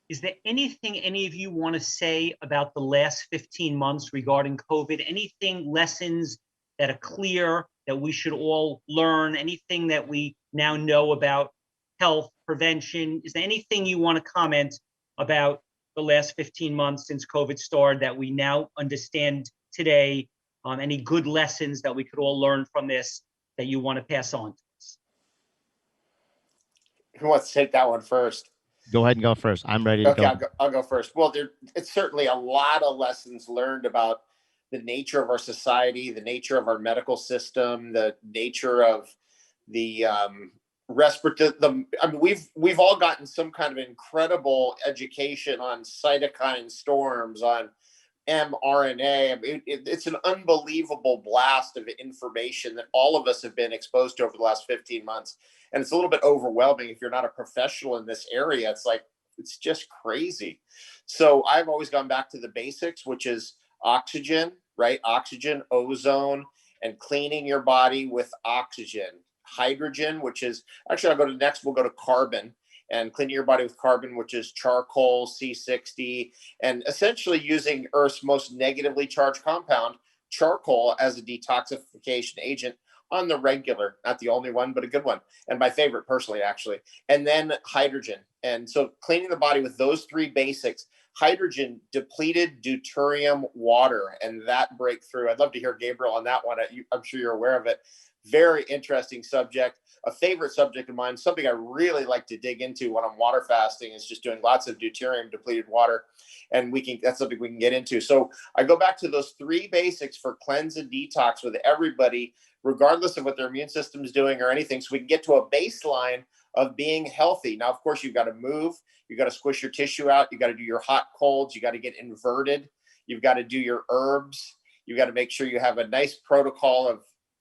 Is there anything any of you want to say about the last 15 months regarding COVID? Anything, lessons that are clear that we should all learn? Anything that we now know about health, prevention? Is there anything you want to comment about the last 15 months since COVID started that we now understand today? Any good lessons that we could all learn from this that you want to pass on to us? Who wants to take that one first? Go ahead and go first. I'm ready to Okay, go. I'll go first. Well, it's certainly a lot of lessons learned about the nature of our society, the nature of our medical system, the nature of the respiratory. I mean, we've all gotten some kind of incredible education on cytokine storms, on mRNA. I mean, it's an unbelievable blast of information that all of us have been exposed to over the last 15 months. And it's a little bit overwhelming if you're not a professional in this area. It's like, it's just crazy. So I've always gone back to the basics, which is oxygen, right? Oxygen, ozone, and cleaning your body with oxygen. Hydrogen, which is, actually, we'll go to carbon, and cleaning your body with carbon, which is charcoal, C60, and essentially using Earth's most negatively charged compound, charcoal, as a detoxification agent on the regular. Not the only one, but a good one, and my favorite personally, actually. And then hydrogen. And so cleaning the body with those three basics. Hydrogen, depleted deuterium water, and that breakthrough. I'd love to hear Gabriel on that one. I'm sure you're aware of it. Very interesting subject, a favorite subject of mine, something I really like to dig into when I'm water fasting, is just doing lots of deuterium depleted water. And that's something we can get into. So I go back to those three basics for cleanse and detox with everybody, regardless of what their immune system is doing or anything, so we can get to a baseline of being healthy. Now, of course, you've got to move, you've got to squish your tissue out, you got to do your hot colds, you got to get inverted, you've got to do your herbs, you've got to make sure you have a nice protocol of,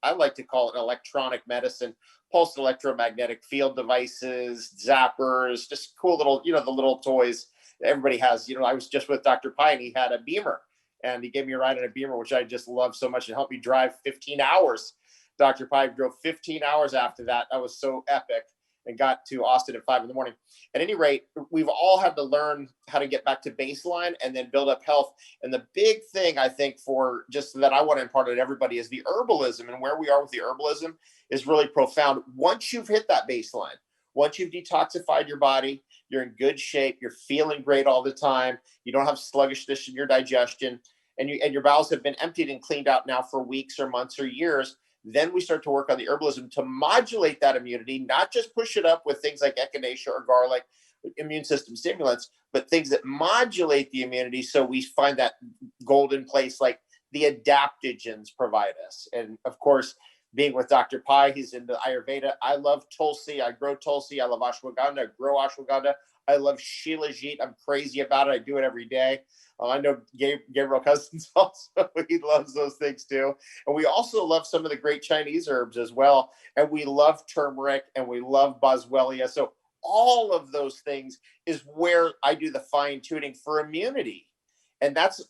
I like to call it electronic medicine, pulsed electromagnetic field devices, zappers, just cool little, the little toys everybody has. I was just with Dr. Pai, and he had a Beamer, and he gave me a ride in a Beamer, which I just love so much. It helped me drive 15 hours. Dr. Pai drove 15 hours after that. That was so epic, and got to Austin at 5 a.m. At any rate, we've all had to learn how to get back to baseline and then build up health. And the big thing, I think, for just that I want to impart on everybody is the herbalism, and where we are with the herbalism is really profound. Once you've hit that baseline, once you've detoxified your body, you're in good shape, you're feeling great all the time, you don't have sluggishness in your digestion, and your bowels have been emptied and cleaned out now for weeks or months or years. Then we start to work on the herbalism to modulate that immunity, not just push it up with things like echinacea or garlic, immune system stimulants, but things that modulate the immunity, so we find that golden place like the adaptogens provide us. And of course, being with Dr. Pai, he's into Ayurveda. I love Tulsi. I grow Tulsi. I love ashwagandha. I grow ashwagandha. I love Shilajit. I'm crazy about it. I do it every day. I know Gabriel Cousens also. He loves those things too. And we also love some of the great Chinese herbs as well. And we love turmeric, and we love boswellia. So all of those things is where I do the fine tuning for immunity. And that's,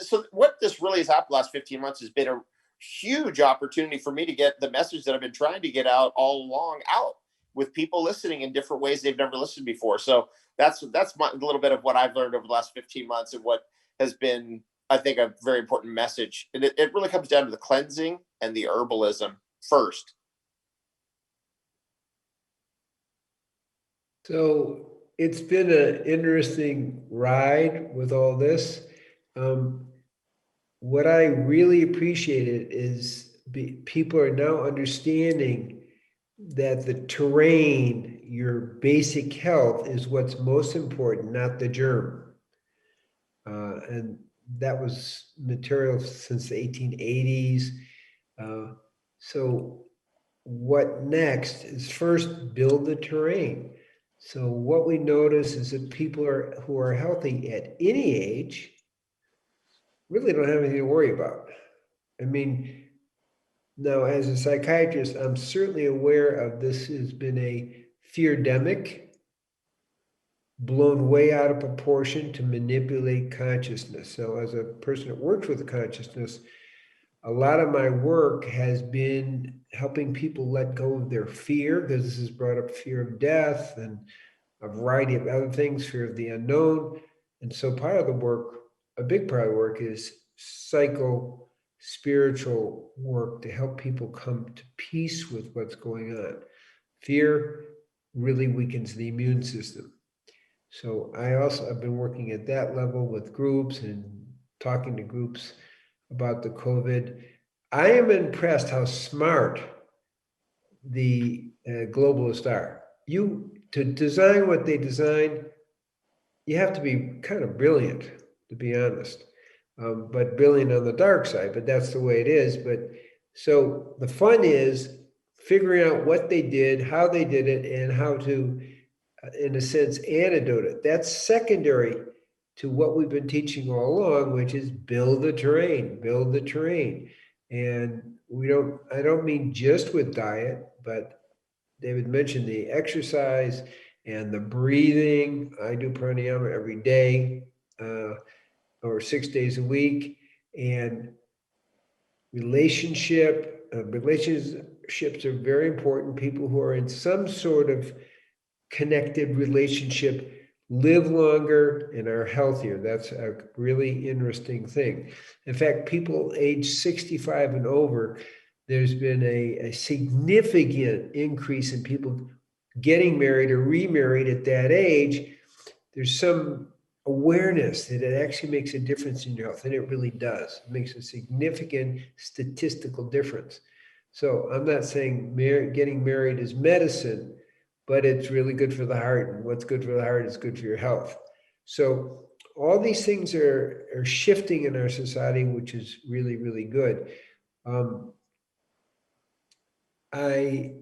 so what this really has happened the last 15 months has been a huge opportunity for me to get the message that I've been trying to get out all along out with people listening in different ways they've never listened before. So that's a little bit of what I've learned over the last 15 months, and what has been, I think, a very important message. And it really comes down to the cleansing and the herbalism first. So it's been an interesting ride with all this. What I really appreciated is people are now understanding that the terrain, your basic health, is what's most important, not the germ. And that was material since the 1880s. So what next is first build the terrain. So what we notice is that people who are healthy at any age really don't have anything to worry about. I mean, now as a psychiatrist, I'm certainly aware of this has been a fear-demic, blown way out of proportion to manipulate consciousness. So as a person that works with consciousness, a lot of my work has been helping people let go of their fear, because this has brought up fear of death and a variety of other things, fear of the unknown. And so part of the work, a big part of the work is spiritual work to help people come to peace with what's going on. Fear really weakens the immune system. So I've been working at that level with groups and talking to groups about the COVID. I am impressed how smart the globalists are. To design what they design, you have to be kind of brilliant, to be honest, but brilliant on the dark side, but that's the way it is. But so the fun is figuring out what they did, how they did it, and how to, in a sense, antidote it. That's secondary to what we've been teaching all along, which is build the terrain. And I don't mean just with diet, but David mentioned the exercise and the breathing. I do pranayama every day, or 6 days a week. And relationships are very important. People who are in some sort of connected relationship live longer and are healthier. That's a really interesting thing. In fact, people age 65 and over, there's been a significant increase in people getting married or remarried at that age. There's some awareness that it actually makes a difference in your health, and it really does. It makes a significant statistical difference. So I'm not saying getting married is medicine, but it's really good for the heart, and what's good for the heart is good for your health. So all these things are shifting in our society, which is really, really good. I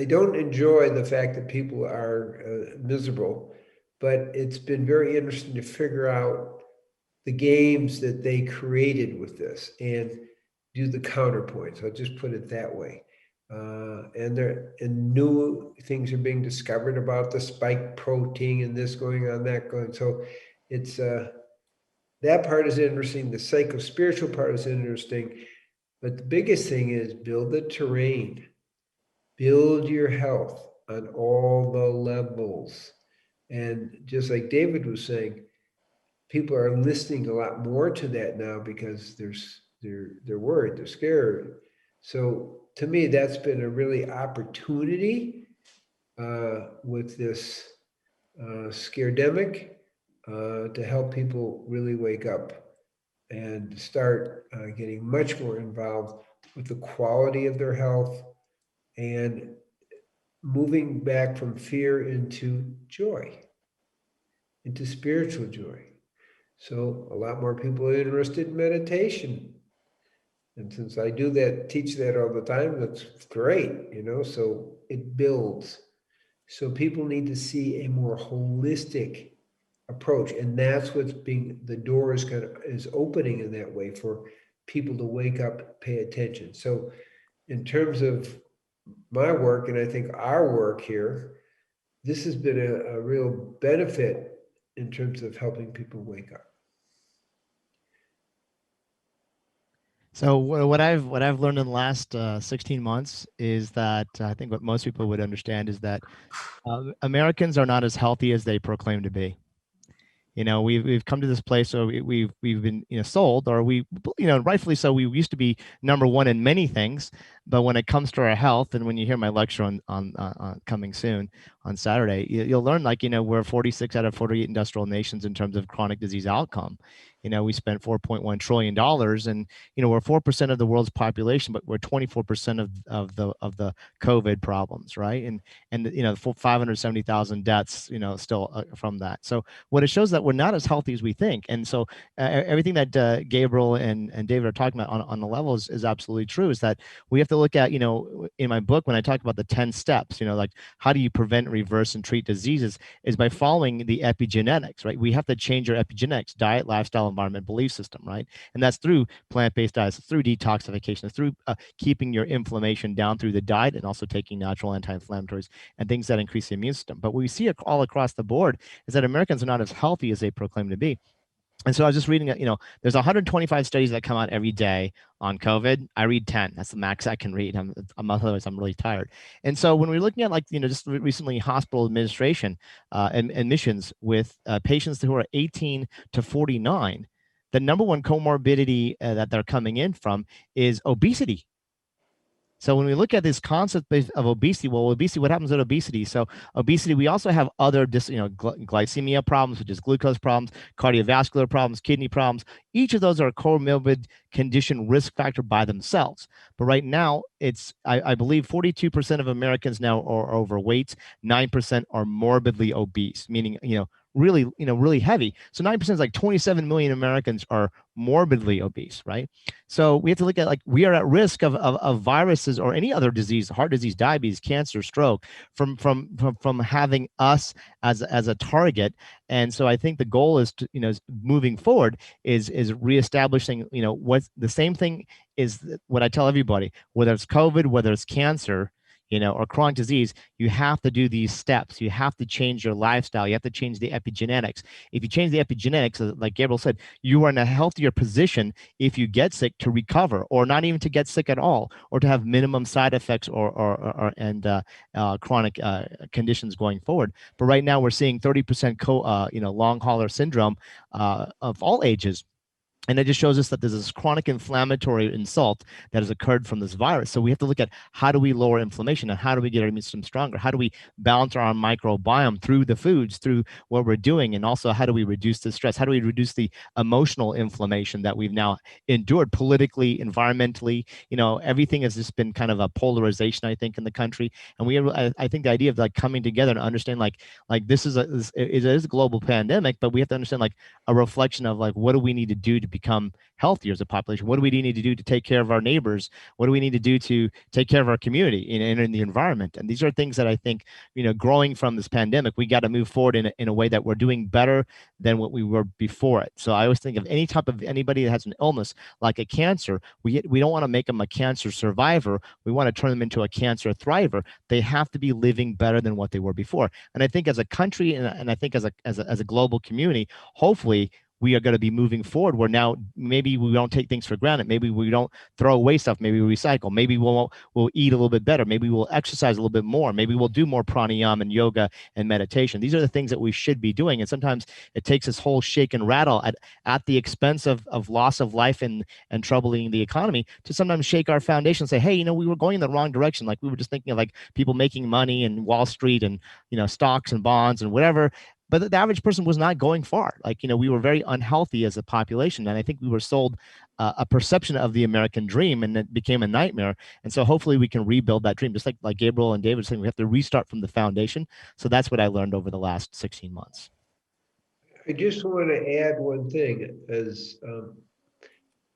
don't enjoy the fact that people are miserable, but it's been very interesting to figure out the games that they created with this and do the counterpoints. I'll just put it that way. And new things are being discovered about the spike protein and this going on, that going. So it's that part is interesting. The psycho-spiritual part is interesting, but the biggest thing is build the terrain, build your health on all the levels. And just like David was saying, people are listening a lot more to that now because they're worried, they're scared. So to me, that's been a really opportunity with this scaredemic to help people really wake up and start getting much more involved with the quality of their health and moving back from fear into joy, into spiritual joy. So a lot more people are interested in meditation. And since I do that, teach that all the time, that's great, so it builds. So people need to see a more holistic approach. And that's the door is opening in that way for people to wake up, pay attention. So in terms of my work, and I think our work here, this has been a real benefit in terms of helping people wake up. So what I've learned in the last 16 months is that I think what most people would understand is that Americans are not as healthy as they proclaim to be. We've come to this place where we've been sold, or rightfully so. We used to be number one in many things, but when it comes to our health, and when you hear my lecture on coming soon on Saturday, you'll learn we're 46 out of 48 industrial nations in terms of chronic disease outcome. We spent $4.1 trillion, and we're 4% of the world's population, but we're 24% of the COVID problems, right? And 570,000 deaths, still from that. So what it shows that we're not as healthy as we think. And so everything that Gabriel and David are talking about on the levels is absolutely true, is that we have to look at, in my book, when I talk about the 10 steps, like how do you prevent, reverse, and treat diseases, is by following the epigenetics, right? We have to change our epigenetics: diet, lifestyle, environment, belief system, right? And that's through plant-based diets, through detoxification, through keeping your inflammation down through the diet, and also taking natural anti-inflammatories and things that increase the immune system. But what we see all across the board is that Americans are not as healthy as they proclaim to be. And so I was just reading it, there's 125 studies that come out every day on COVID. I read 10. That's the max I can read. Otherwise I'm really tired. And so when we're looking at just recently hospital administration and admissions with patients who are 18 to 49, the number one comorbidity that they're coming in from is obesity. So when we look at this concept of obesity, well, obesity, what happens with obesity? So obesity, we also have other, glycemia problems, which is glucose problems, cardiovascular problems, kidney problems. Each of those are a comorbid condition risk factor by themselves. But right now, I believe 42% of Americans now are overweight, 9% are morbidly obese, meaning, really heavy. So 9% is like 27 million Americans are morbidly obese, right? So we have to look at we are at risk of viruses or any other disease, heart disease, diabetes, cancer, stroke, from having us as a target. And so I think the goal is to, moving forward is reestablishing, what the same thing is what I tell everybody, whether it's COVID, whether it's cancer, or chronic disease, you have to do these steps. You have to change your lifestyle. You have to change the epigenetics. If you change the epigenetics, like Gabriel said, you are in a healthier position if you get sick to recover, or not even to get sick at all, or to have minimum side effects and chronic conditions going forward. But right now we're seeing 30% long hauler syndrome of all ages. And it just shows us that there's this chronic inflammatory insult that has occurred from this virus. So we have to look at how do we lower inflammation and how do we get our immune system stronger? How do we balance our microbiome through the foods, through what we're doing? And also, how do we reduce the stress? How do we reduce the emotional inflammation that we've now endured politically, environmentally? Everything has just been kind of a polarization, I think, in the country. And I think the idea of coming together and understand this is a global pandemic, but we have to understand a reflection of what do we need to do to become healthier as a population? What do we need to do to take care of our neighbors? What do we need to do to take care of our community and in the environment? And these are things that I think, growing from this pandemic, we got to move forward in a way that we're doing better than what we were before it. So I always think of anybody that has an illness like a cancer, we don't want to make them a cancer survivor. We want to turn them into a cancer thriver. They have to be living better than what they were before. And I think as a country, and I think as a global community, hopefully we are going to be moving forward where now maybe we don't take things for granted. Maybe we don't throw away stuff. Maybe we recycle. Maybe we'll eat a little bit better. Maybe we'll exercise a little bit more. Maybe we'll do more pranayama and yoga and meditation. These are the things that we should be doing. And sometimes it takes this whole shake and rattle at the expense of loss of life and troubling the economy to sometimes shake our foundation and say, hey, we were going in the wrong direction. We were just thinking of people making money and Wall Street and, stocks and bonds and whatever. But the average person was not going far. We were very unhealthy as a population. And I think we were sold a perception of the American dream, and it became a nightmare. And so hopefully we can rebuild that dream. Just like Gabriel and David saying, we have to restart from the foundation. So that's what I learned over the last 16 months. I just want to add one thing, as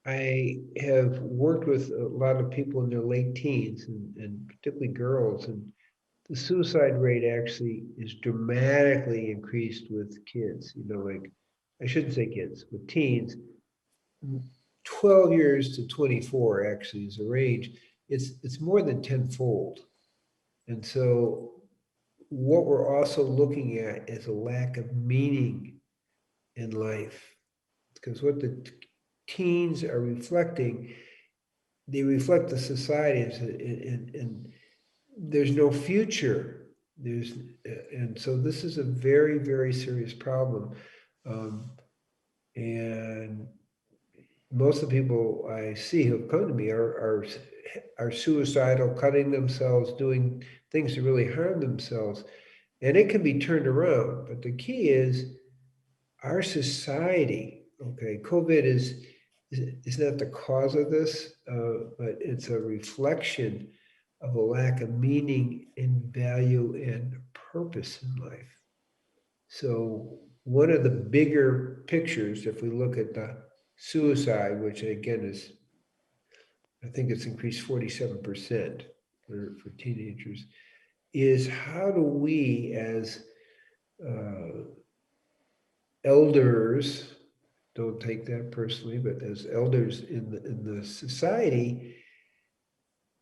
I have worked with a lot of people in their late teens and particularly girls, and the suicide rate actually is dramatically increased with kids. I shouldn't say kids, with teens. 12 years to 24 actually is a range. It's more than tenfold. And so what we're also looking at is a lack of meaning in life, because what the teens are reflecting, they reflect the society, and there's no future. And so this is a very, very serious problem. And most of the people I see who come to me are suicidal, cutting themselves, doing things to really harm themselves. And it can be turned around. But the key is our society. Okay, COVID is not the cause of this, but it's a reflection of a lack of meaning and value and purpose in life. So one of the bigger pictures, if we look at the suicide, which again is, I think it's increased 47% for teenagers, is how do we as elders, don't take that personally, but as elders in the society,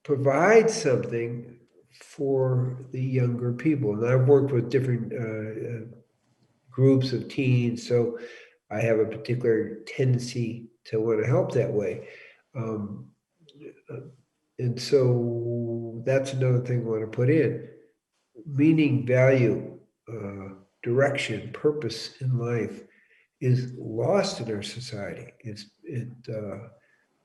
provide something for the younger people. And I've worked with different groups of teens. So I have a particular tendency to want to help that way. And so that's another thing I want to put in. Meaning, value, direction, purpose in life is lost in our society.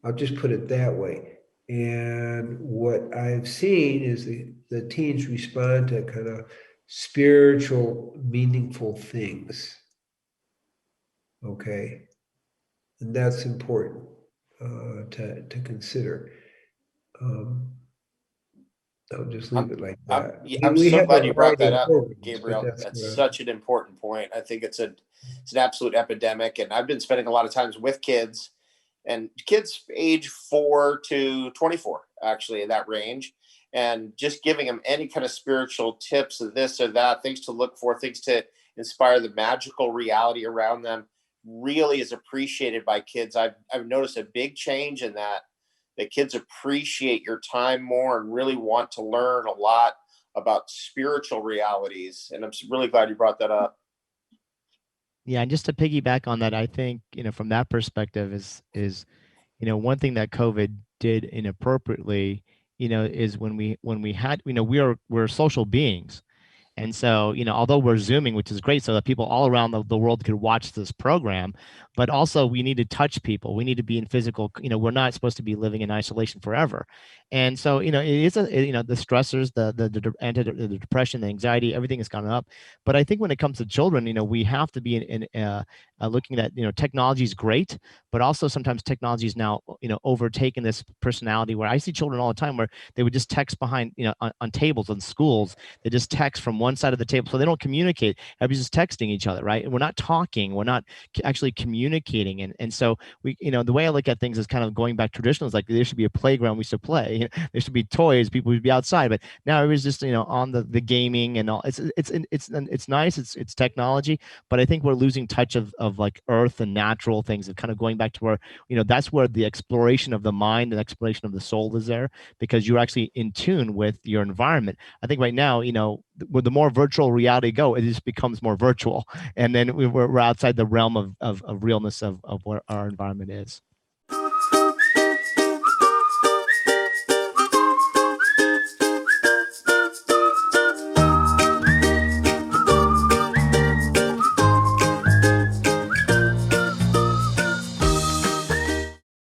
I'll just put it that way. And what I've seen is the teens respond to kind of spiritual, meaningful things. Okay. And that's important to consider. I'll just leave it like that. I'm We so have a glad you brought variety that of up, programs, but Gabriel. That's what such an important point. I think it's an absolute epidemic, and I've been spending a lot of times with kids, and kids age 4 to 24, actually, in that range, and just giving them any kind of spiritual tips of this or that, things to look for, things to inspire the magical reality around them, really is appreciated by kids. I've noticed a big change in that kids appreciate your time more and really want to learn a lot about spiritual realities. And I'm really glad you brought that up. Yeah, and just to piggyback on that, I think, from that perspective is one thing that COVID did inappropriately, is when we had, we're social beings. And so, although we're Zooming, which is great, so that people all around the world could watch this program, but also we need to touch people. We need to be in physical, we're not supposed to be living in isolation forever. And so, it is the stressors, the depression, the anxiety, everything has gone up. But I think when it comes to children, we have to be looking at, technology is great, but also sometimes technology is now, overtaken this personality where I see children all the time where they would just text behind, on tables in schools. They just text from one side of the table, so they don't communicate. Everybody's just texting each other, right? And we're not talking, we're not actually communicating. And so we, the way I look at things is kind of going back traditional. Is like there should be a playground we should play. There should be toys, people would be outside. But now it was just on the gaming and all. It's nice. It's technology, but I think we're losing touch of like earth and natural things, and kind of going back to where that's where the exploration of the mind and exploration of the soul is there, because you're actually in tune with your environment. I think right now, with the more virtual reality go, it just becomes more virtual, and then we're outside the realm of realness of where our environment is.